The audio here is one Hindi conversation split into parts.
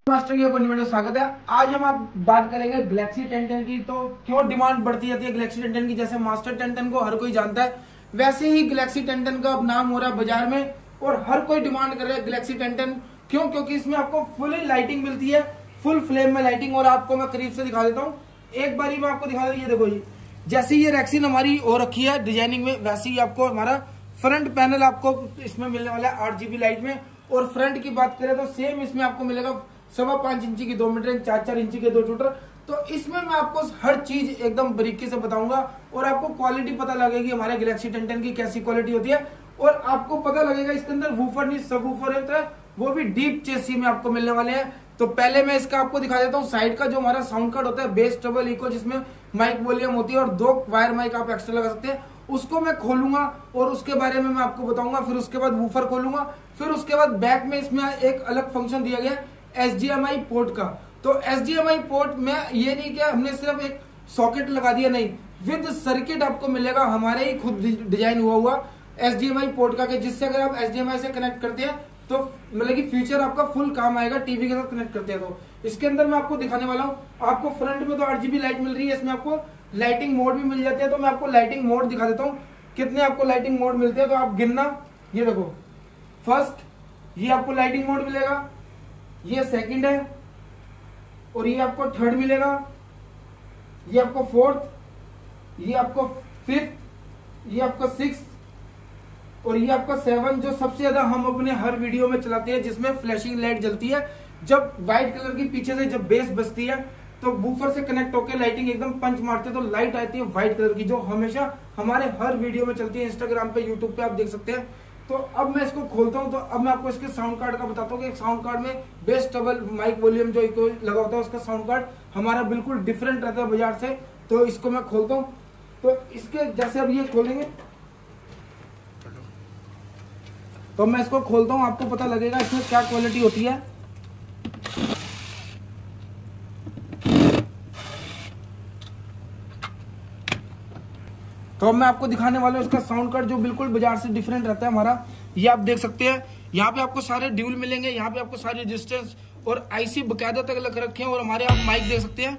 मास्टर की अपॉइंटमेंट में स्वागत है। आज हम आप बात करेंगे गैलेक्सी 1010 की। तो क्यों डिमांड बढ़ती जाती है गैलेक्सी 1010 की। जैसे मास्टर 1010 को हर कोई जानता है, वैसे ही गैलेक्सी 1010 का अब नाम हो रहा है बाजार में और हर कोई डिमांड कर रहा है गैलेक्सी 1010। क्यों? क्योंकि इसमें आपको फुल लाइटिंग मिलती है, फुल फ्लेम में लाइटिंग। और आपको मैं करीब से दिखा देता हूँ, एक बारी मैं आपको दिखा देता हूँ। ये देखो, ये जैसे ये रेक्सिन हमारी हो रखी है डिजाइनिंग में, वैसे ही आपको हमारा फ्रंट पैनल आपको इसमें मिलने वाला है 8GB लाइट में। और फ्रंट की बात करें तो सेम इसमें आपको मिलेगा 5.25 इंची की 2 मीटर, 4 इंची के 2 शूटर। तो इसमें मैं आपको हर चीज एकदम बारीकी से बताऊंगा और आपको क्वालिटी पता लगेगी हमारे गैलेक्सी 1010 की कैसी क्वालिटी होती है। और आपको पता लगेगा इसके अंदर वूफर नहीं सब वूफर होता है, वो भी डीप चेसी में आपको मिलने वाले हैं। तो पहले मैं इसका आपको दिखा देता हूँ साइड का जो हमारा साउंड कार्ड होता है, बेस ट्रबल इको, जिसमें माइक वॉल्यूम होती है और 2 वायर माइक आप एक्स्ट्रा लगा सकते हैं। उसको मैं खोलूंगा और उसके बारे में मैं आपको बताऊंगा। फिर उसके बाद वूफर खोलूंगा। फिर उसके बाद बैक में इसमें एक अलग फंक्शन दिया गया है HDMI पोर्ट का। तो HDMI पोर्ट में ये नहीं कि हमने सिर्फ एक सॉकेट लगा दिया, नहीं, विद सर्किट आपको मिलेगा हमारे ही खुद डिजाइन हुआ HDMI पोर्ट का, जिससे अगर आप HDMI से कनेक्ट करते हैं तो मतलब कि फ्यूचर आपका फुल काम आएगा टीवी के साथ कनेक्ट करते हैं। तो इसके अंदर मैं आपको दिखाने वाला हूँ। आपको फ्रंट में तो 8GB लाइट मिल रही है, इसमें आपको लाइटिंग मोड भी मिल जाती है। तो मैं आपको लाइटिंग मोड दिखा देता हूँ कितने आपको लाइटिंग मोड मिलते हैं। तो आप गिनना, ये देखो, फर्स्ट ये आपको लाइटिंग मोड मिलेगा, ये सेकंड है, और ये आपको थर्ड मिलेगा, ये आपको फोर्थ, ये आपको फिफ्थ, ये आपको सिक्स्थ, और ये आपका 7, जो सबसे ज्यादा हम अपने हर वीडियो में चलाते हैं, जिसमें फ्लैशिंग लाइट जलती है जब व्हाइट कलर की पीछे से जब बेस बजती है तो वूफर से कनेक्ट होकर लाइटिंग एकदम पंच मारते हैं तो लाइट आती है व्हाइट कलर की, जो हमेशा हमारे हर वीडियो में चलती है। इंस्टाग्राम पे, यूट्यूब पे आप देख सकते हैं। तो अब मैं इसको खोलता हूं। तो अब मैं आपको इसके साउंड कार्ड का बताता हूँ कि साउंड कार्ड में बेस ट्रबल माइक वॉल्यूम जो लगा होता है, उसका साउंड कार्ड हमारा बिल्कुल डिफरेंट रहता है बाजार से। तो इसको मैं खोलता हूँ। तो इसके जैसे अब ये खोलेंगे तो मैं इसको खोलता हूँ, आपको पता लगेगा इसमें क्या क्वालिटी होती है। तो मैं आपको दिखाने वाला हूँ इसका साउंड कार्ड जो बिल्कुल बाजार से डिफरेंट रहता है हमारा। ये आप देख सकते हैं, यहाँ पे आपको सारे ड्यूल मिलेंगे, यहाँ पे आपको सारे रेजिस्टेंस और आईसी बकायदा तक लग रखे हैं। और हमारे आप माइक देख सकते हैं,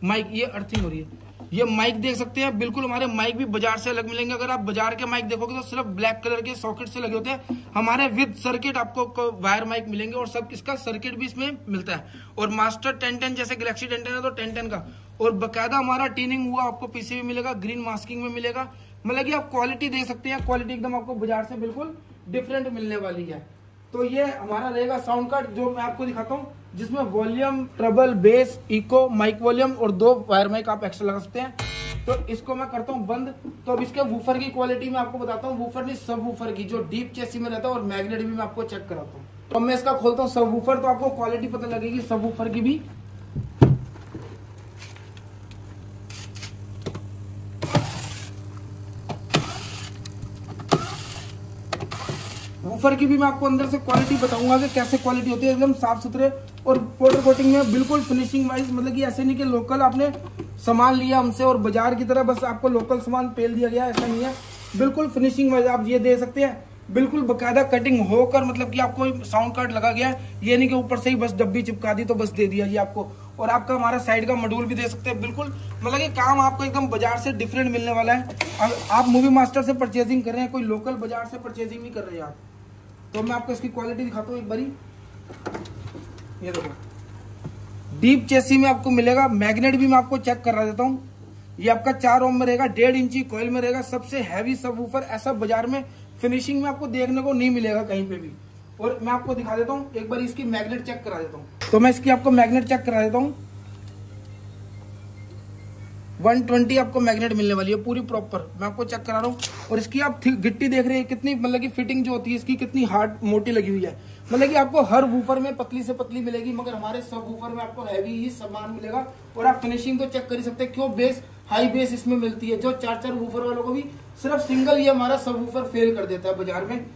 माइक, ये अर्थिंग हो रही है, ये माइक देख सकते हैं। बिल्कुल हमारे माइक भी बाजार से अलग मिलेंगे। अगर आप बाजार के माइक देखोगे तो सिर्फ ब्लैक कलर के सॉकेट से लगे होते हैं। हमारे विद सर्किट आपको वायर माइक मिलेंगे और सब इसका सर्किट भी इसमें मिलता है। और मास्टर 1010 जैसे गैलेक्सी 1010 है तो 1010 का और बकायदा हमारा टीनिंग हुआ आपको पीसीबी मिलेगा, ग्रीन मास्किंग में मिलेगा। मतलब कि आप क्वालिटी देख सकते हैं, क्वालिटी एकदम आपको बाजार से बिल्कुल डिफरेंट मिलने वाली है। तो ये हमारा रहेगा साउंड कार्ड जो मैं आपको दिखाता हूँ, जिसमें volume, treble, bass, echo, mic volume और 2 वायर माइक आप एक्स्ट्रा लगा सकते हैं। तो इसको मैं करता हूँ बंद। तो अब इसके वूफर की क्वालिटी मैं आपको बताता हूँ, वूफर नहीं सब वूफर की, जो डीप चेसी में रहता है, और मैग्नेट भी मैं आपको चेक कराता हूँ। तो मैं इसका खोलता हूँ सब वूफर, तो आपको क्वालिटी पता लगेगी सब वूफर की भी। वूफर की भी मैं आपको अंदर से क्वालिटी बताऊंगा कि कैसे क्वालिटी होती है, एकदम साफ सुथरे और पाउडर कोटिंग में बिल्कुल फिनिशिंग वाइज। मतलब कि ऐसे नहीं कि लोकल आपने सामान लिया हमसे और बाजार की तरह बस आपको लोकल सामान पेल दिया गया, ऐसा नहीं है। बिल्कुल फिनिशिंग वाइज आप ये दे सकते हैं, बिल्कुल बकायदा कटिंग होकर, मतलब कि आपको साउंड कार्ड लगा गया है। ये नहीं कि ऊपर से ही बस डब्बी चिपका दी तो बस दे दिया ये आपको। और आपका हमारा साइड का मॉड्यूल भी दे सकते हैं। बिल्कुल मतलब कि काम आपको एकदम बाजार से डिफरेंट मिलने वाला है। आप मूवी मास्टर से परचेजिंग कर रहे हैं, कोई लोकल बाजार से परचेजिंग नहीं कर रहे हैं आप। तो मैं आपको इसकी क्वालिटी दिखाता हूँ एक बारी। ये देखो, डीप चेसी में आपको मिलेगा। मैग्नेट भी मैं आपको चेक करा देता हूँ। ये आपका 4 ओम में रहेगा, 1.5 इंची कॉइल में रहेगा। सबसे हैवी सबवूफर ऐसा बाजार में फिनिशिंग में आपको देखने को नहीं मिलेगा कहीं पे भी। और मैं आपको दिखा देता हूँ एक बार इसकी मैग्नेट चेक करा देता हूँ। तो मैं इसकी आपको मैग्नेट चेक करा देता हूँ। 120 आपको मैग्नेट मिलने वाली है पूरी प्रॉपर, मैं आपको चेक करा रहा हूँ। और इसकी आप गिट्टी देख रहे हैं कितनी, मतलब कि फिटिंग जो होती है इसकी कितनी हार्ड मोटी लगी हुई है। मतलब कि आपको हर वूफर में पतली से पतली मिलेगी, मगर हमारे सब वूफर में आपको हैवी ही सामान मिलेगा। और आप फिनिशिंग तो चेक कर ही सकते हैं, क्यों बेस हाई बेस इसमें मिलती है, जो 4-4 वूफर वालों को भी सिर्फ सिंगल ये हमारा सब वूफर फेल कर देता है बाजार में।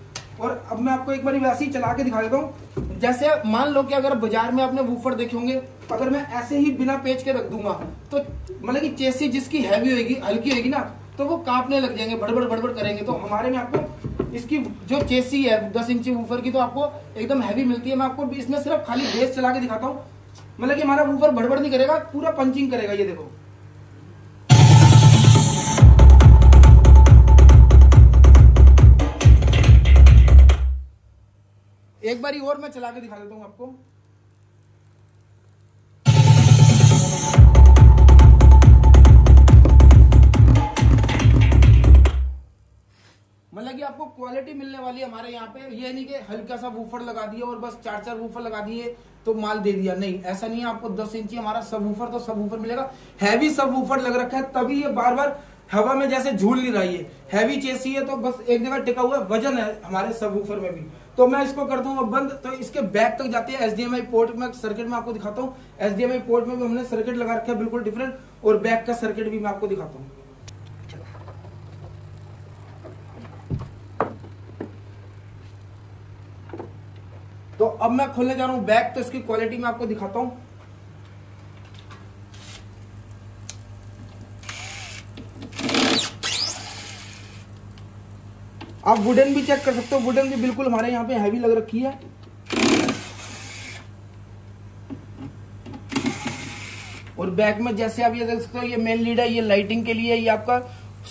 और अब मैं आपको एक बार वैसे ही चला के दिखा देता हूँ। जैसे मान लो कि अगर बाजार में आपने वूफर देखे होंगे, अगर मैं ऐसे ही बिना पेच के रख दूंगा तो मतलब कि चेसी जिसकी हैवी होगी, हल्की होगी ना, तो वो कांपने लग जाएंगे, भड़बड़ भड़बड़ करेंगे। तो हमारे में आपको इसकी जो चेसी है 10 इंची वूफर की, तो आपको एकदम हैवी मिलती है। मैं आपको इसमें सिर्फ खाली बेस चला के दिखाता हूँ, मतलब कि हमारा वूफर भड़बड़ नहीं करेगा, पूरा पंचिंग करेगा। ये देखो, एक बारी और मैं चला के दिखा देता हूँ आपको। मतलब कि आपको क्वालिटी मिलने वाली है हमारे यहाँ पे। ये नहीं कि हल्का सा वूफर लगा दिया और बस 4 वूफर लगा दिए तो माल दे दिया, नहीं, ऐसा नहीं है। आपको 10 इंची हमारा सब वूफर, तो सब वूफर मिलेगा। हैवी सब वूफर लग रखा है, तभी ये बार बार हवा में जैसे झूल नहीं रहा है। हैवी चेसी है तो बस एक जगह टिका हुआ वजन है हमारे सब वूफर में भी। तो मैं इसको करता हूँ बंद, तो इसके बैक तक जाती है HDMI पोर्ट में। सर्किट में आपको दिखाता हूँ, HDMI पोर्ट में भी हमने सर्किट लगा रखा है बिल्कुल डिफरेंट, और बैक का सर्किट भी मैं आपको दिखाता हूँ। तो अब मैं खोलने जा रहा हूं बैक, तो इसकी क्वालिटी मैं आपको दिखाता हूं। आप वुडन भी चेक कर सकते हो, वुडन भी बिल्कुल हमारे यहाँ पे हैवी लग रखी है। और बैक में जैसे आप ये देख सकते हो, ये मेन लीड है, ये लाइटिंग के लिए, ये आपका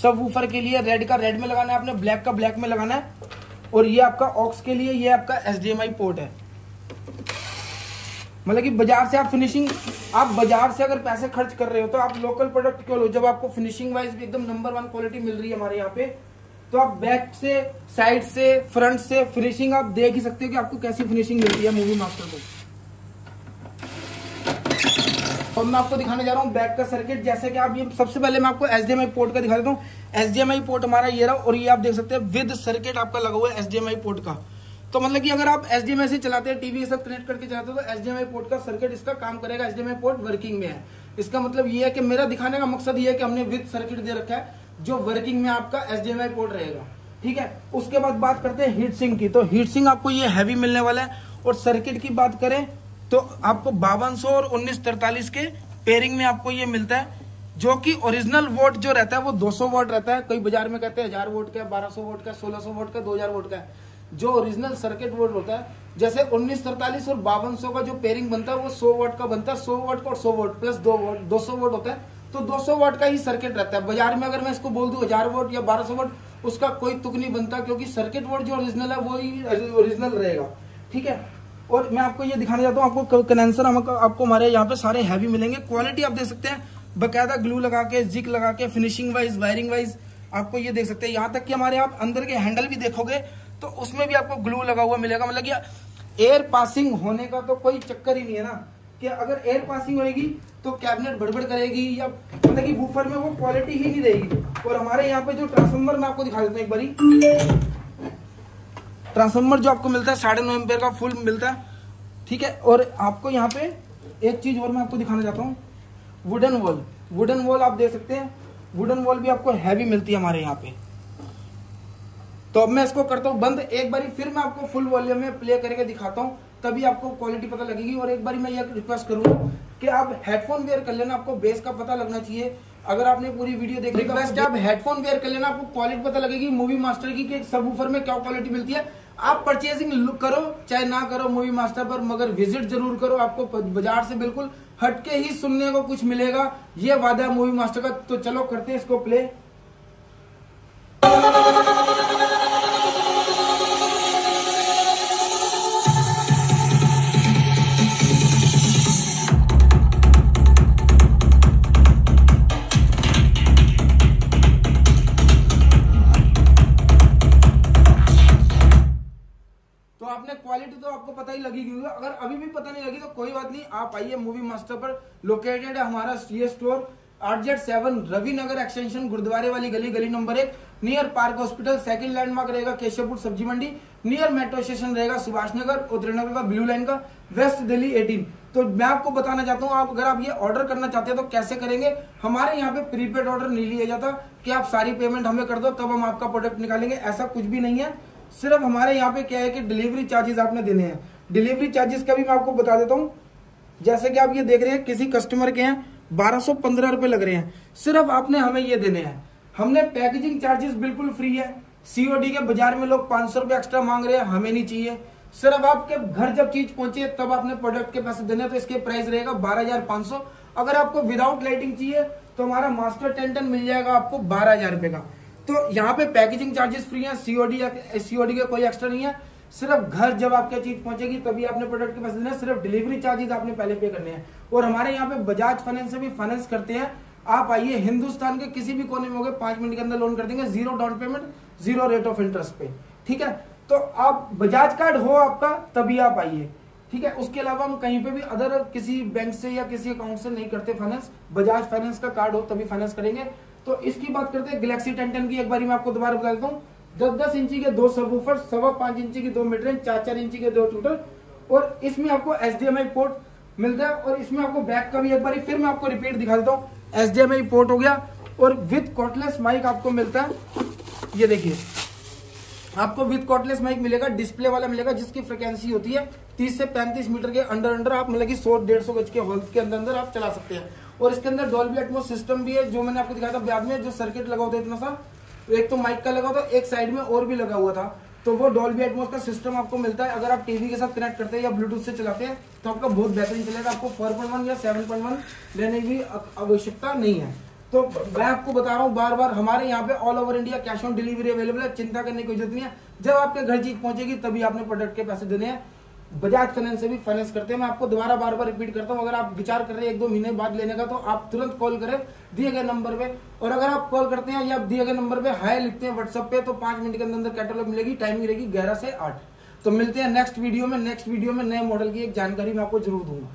सब वूफर के लिए रेड का रेड में लगाना है आपने, ब्लैक का ब्लैक में लगाना है। और ये आपका ऑक्स के लिए, ये आपका HDMI पोर्ट है। मतलब कि बाजार से आप फिनिशिंग, आप बाजार से अगर पैसे खर्च कर रहे हो तो आप लोकल प्रोडक्ट क्यों लो, जब आपको फिनिशिंग वाइज भी एकदम नंबर 1 क्वालिटी मिल रही है हमारे यहाँ पे। तो आप बैक से, साइड से, फ्रंट से फिनिशिंग आप देख ही सकते हो कि आपको कैसी फिनिशिंग मिलती है मूवी मास्टर को। और मैं आपको दिखाने जा रहा हूँ बैक का सर्किट। जैसे कि आप ये, सबसे पहले मैं आपको HDMI पोर्ट का दिखा देता हूँ। HDMI पोर्ट हमारा ये रहा, और ये आप देख सकते हैं विद सर्किट आपका लगा हुआ है HDMI पोर्ट का। तो मतलब कि अगर आप HDMI से चलाते हैं, टीवी के साथ कनेक्ट करके चलाते हो, तो HDMI पोर्ट का सर्किट इसका काम करेगा। HDMI पोर्ट वर्किंग में है। इसका मतलब ये है कि मेरा दिखाने का मकसद ये है कि हमने विद सर्किट दे रखा है जो वर्किंग में आपका HDMI पोर्ट रहेगा, ठीक है। उसके बाद बात करते हैं हीट सिंक की। तो हीट सिंक आपको ये हैवी मिलने वाला है। और सर्किट की बात करें तो आपको 5200 और 1943 के पेयरिंग में आपको ये मिलता है, जो कि ओरिजिनल वोट जो रहता है वो 200 वोट रहता है। कई बाजार में कहते हैं 1000 वोट का, 1200 वोट का, 1600 वोट का, 2000 वोट का है। जो ओरिजिनल सर्किट बोर्ड होता है, जैसे 1943 और 5200 का जो पेयरिंग बनता है वो 100 वोट का बनता है। 100 वोट का और 100 वोट प्लस 2 वोट 200 वोट होता है। तो 200 वोट का ही सर्किट रहता है। बाजार में अगर मैं इसको बोल दूं 1000 वोट या 1200 वोट, उसका कोई तुक नहीं बनता, क्योंकि सर्किट बोर्ड जो ओरिजिनल है वो ही ओरिजिनल रहेगा, ठीक है। और मैं आपको ये दिखाने जाता हूँ, आपको कंडेंसर आपको हमारे यहाँ पे सारे हैवी मिलेंगे। क्वालिटी आप देख सकते हैं, बकायदा ग्लू लगा के, जिक लगा के, फिनिशिंग वाइज, वायरिंग वाइज आपको ये देख सकते हैं। यहाँ तक कि हमारे आप अंदर के हैंडल भी देखोगे तो उसमें भी आपको ग्लू लगा हुआ मिलेगा। मतलब कि एयर पासिंग होने का तो कोई चक्कर ही नहीं है ना, कि अगर एयर पासिंग होगी तो कैबिनेट भड़बड़ करेगी, या मतलब कि वूफर में वो क्वालिटी ही नहीं रहेगी। और हमारे यहाँ पे जो ट्रांसफार्मर मैं आपको दिखा देता हूँ एक बारी। ट्रांसफार्मर जो आपको मिलता है 9.5 एम्पीयर का फुल मिलता है, ठीक है। और आपको यहाँ पे एक चीज और मैं आपको दिखाना चाहता हूँ, वुडन वॉल। वुडन वॉल आप देख सकते हैं, वुडन वॉल भी आपको हैवी मिलती है हमारे यहाँ पे। तो अब मैं इसको करता हूँ बंद, एक बारी फिर मैं आपको फुल वॉल्यूम में प्ले करके दिखाता हूँ, तभी आपको क्वालिटी पता लगेगी। और एक बारी मैं ये रिक्वेस्ट करूंगा कि आप हेडफोन वेयर कर लेना, आपको बेस का पता लगना चाहिए। अगर आपने पूरी वीडियो देखी, रिक्वेस्ट है आप हेडफोन वेयर कर लेना, आपको क्वालिटी पता लगेगी मूवी मास्टर की, कि सबवूफर में क्या क्वालिटी मिलती है। आप परचेजिंग करो चाहे ना करो मूवी मास्टर पर, मगर विजिट जरूर करो। आपको बाजार से बिल्कुल हटके ही सुनने को कुछ मिलेगा, ये वादा है मूवी मास्टर का। तो चलो करते हैं इसको प्ले। क्वालिटी तो आपको पता ही लगी होगी। अगर अभी भी पता नहीं लगी तो कोई बात नहीं, आप आइए मूवी मास्टर पर। लोकेटेड है हमारा ये स्टोर RZ7 रवि नगर एक्सटेंशन, गुरुद्वारे वाली गली, गली number 1, near park hospital. Second landmark रहेगा केशवपुर सब्जी मंडी, नियर मेट्रो स्टेशन रहेगा सुभाष नगर और त्रिनगर का ब्लू लाइन का, वेस्ट दिल्ली 18। तो मैं आपको बताना चाहता हूँ, आप अगर आप ये ऑर्डर करना चाहते हैं तो कैसे करेंगे। हमारे यहाँ पे प्रीपेड ऑर्डर नहीं लिया जाता कि आप सारी पेमेंट हमें कर दो तब हम आपका प्रोडक्ट निकालेंगे, ऐसा कुछ भी नहीं है। सिर्फ हमारे यहाँ पे क्या है कि डिलीवरी चार्जेस आपने देने हैं। डिलीवरी चार्जेस का भी मैं आपको बता देता हूँ। जैसे कि आप ये देख रहे हैं, किसी कस्टमर के हैं 1215 रुपए लग रहे हैं, सिर्फ आपने हमें ये देने हैं। हमने पैकेजिंग चार्जेस बिल्कुल फ्री है, सीओडी के बाजार में लोग 500 रुपए एक्स्ट्रा मांग रहे हैं, हमें नहीं चाहिए। सिर्फ आपके घर जब चीज पहुंचे तब आपने प्रोडक्ट के पैसे देने, तो इसके प्राइस रहेगा 12,500। अगर आपको विदाउट लाइटिंग चाहिए तो हमारा मास्टर 1010 मिल जाएगा आपको 12,000 रुपए का। तो यहाँ पे पैकेजिंग चार्जेस फ्री है, सीओडी का कोई एक्स्ट्रा नहीं है। सिर्फ घर जब आपके चीज पहुंचेगी तभी आपने प्रोडक्ट के पैसे देने, सिर्फ डिलीवरी चार्जेस आपने पहले पे करने हैं। और हमारे यहाँ पे बजाज फाइनेंस से भी फाइनेंस करते हैं। आप आइए, हिंदुस्तान के किसी भी कोने में होगे 5 मिनट के अंदर लोन कर देंगे, 0 down payment, 0 rate of interest पे। ठीक है, तो आप बजाज कार्ड हो आपका तभी आप आइए। ठीक है, उसके अलावा हम कहीं पे भी अदर किसी बैंक से या किसी अकाउंट से नहीं करते फाइनेंस। बजाज फाइनेंस का कार्ड हो तभी फाइनेंस करेंगे। तो इसकी बात करते हैं गैलेक्सी 1010 की। एक बार मैं आपको दोबारा बता देता हूँ, 10-10 इंची के 2 सबवूफर, 5.25 इंची की 2 मिड रेंज, 4-4 इंची के 2 ट्यूटर, और इसमें आपको HDMI पोर्ट मिलता है। और इसमें आपको बैक का भी एक बार फिर मैं आपको रिपीट दिखा देता हूँ, HDMI पोर्ट हो गया, और विद कॉर्डलेस माइक आपको मिलता है। ये देखिए, आपको विद कॉर्डलेस माइक मिलेगा, डिस्प्ले वाला मिलेगा, जिसकी फ्रिक्वेंसी होती है 30 से 35 मीटर के अंदर आप मतलब कि 100-150 गज के हॉल के अंदर आप चला सकते हैं। और इसके अंदर डॉल्बी एटमॉस सिस्टम भी है, जो मैंने आपको दिखाया था बाद में, जो सर्किट लगा होता है इतना सा, एक तो माइक का लगा हुआ था, एक साइड में और भी लगा हुआ था, तो वो डॉल्बी एटमॉस का सिस्टम आपको मिलता है। अगर आप टीवी के साथ कनेक्ट करते हैं या ब्लूटूथ से चलाते हैं तो आपका बहुत बेहतरीन चलेगा। आपको 4.1 या 7.1 लेने की आवश्यकता नहीं है। तो मैं आपको बता रहा हूँ बार बार, हमारे यहाँ पे all over India cash on delivery available है, चिंता करने की कोई जरूरत नहीं है। जब आपके घर चीज पहुंचेगी तभी आपने प्रोडक्ट के पैसे देने हैं। बजाज फाइनेंस से भी फाइनेंस करते हैं। मैं आपको दोबारा बार बार रिपीट करता हूँ, अगर आप विचार कर रहे हैं 1-2 महीने बाद लेने का, तो आप तुरंत कॉल करें दिए गए नंबर पे। और अगर आप कॉल करते हैं या दिए गए नंबर पे हाय लिखते हैं व्हाट्सएप पे, तो 5 मिनट के अंदर कैटलॉग मिलेगी। टाइमिंग रहेगी 11 से 8। तो मिलते हैं नेक्स्ट वीडियो में। नेक्स्ट वीडियो में नए मॉडल की एक जानकारी मैं आपको जरूर दूंगा।